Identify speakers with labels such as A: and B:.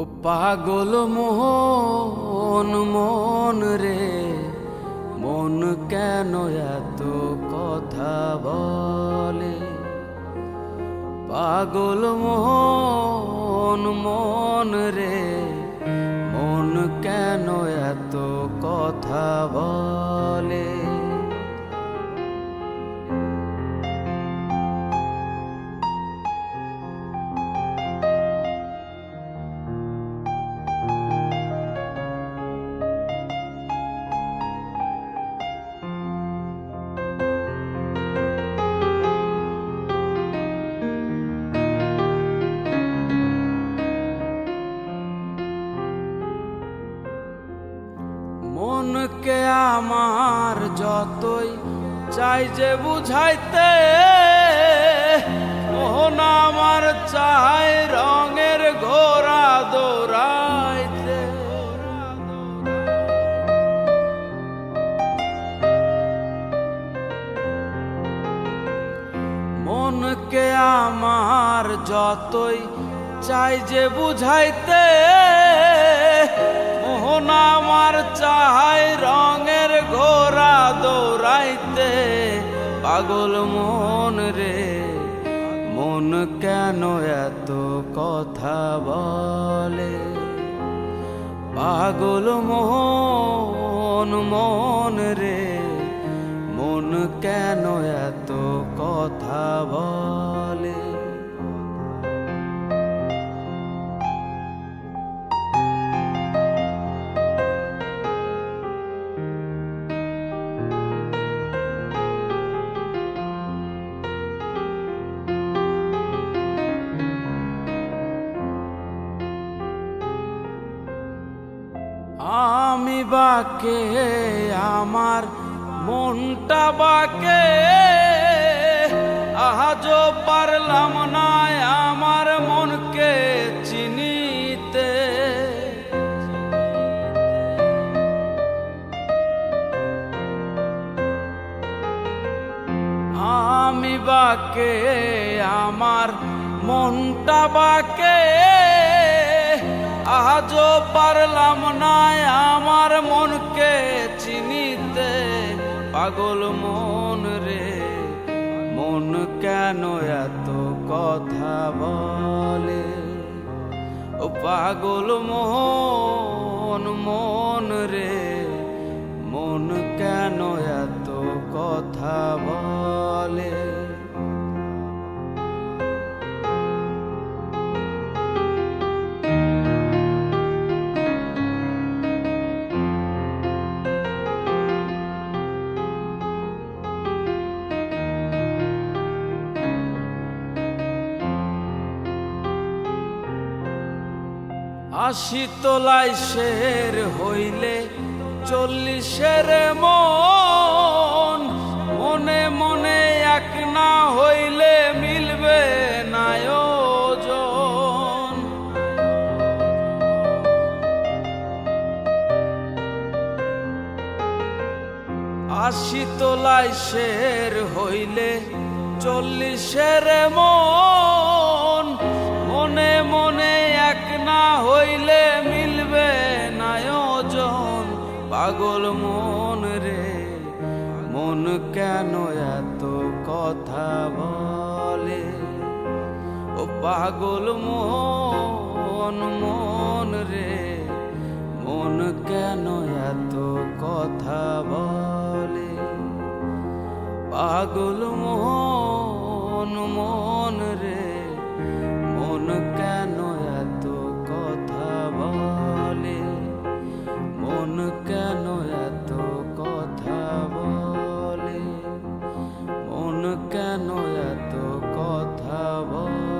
A: ও পাগল মোহন মন রে, মন কেন এত কথা বলে? পাগল মোহন মন রে, মন কেন এত কথা বলে? মনকে আমার যতই চাই যে বুঝাইতে, মোহন আমার চাই রঙের ঘোড়া দৌড়াইতে। মনকে আমার যতই চাই যে বুঝাইতে, মোহন আমার চাই রঙের ঘোড়া দৌড়াইতে। পাগল মন রে, মন কেন এত কথা বলে? পাগল মোহন মন রে, মন কেন এত কথা বলে? আমি বাকে আমার মনটা বাকে, আজও পারলাম না আমার মনকে চিনিতে। আমি বাকে আমার মনটা বাকে, আজও পারলাম না আমার মনকে চিনিতে। পাগল মন রে, মন কেন এত কথা বলে? ও পাগল মোহন মন রে, মন কেন এত কথা বলে? আশি তোলাই শের হইলে 40-এর মন, মনে মনে এক না হইলে মিলবে না ওজন। আশি তোলাই শের হইলে 40-এর মন, মনে মনে এক না হইলে মিলবে না ওজন। পাগল মন রে, মন কেন এত কথা বলে? ও পাগল মোহন মন রে, মন কেন এত কথা বলে? পাগল মোহন মন রে, মন কেন এত কথা বলে? মন কেন এত কথা বলে? মন কেন এত কথা বলে?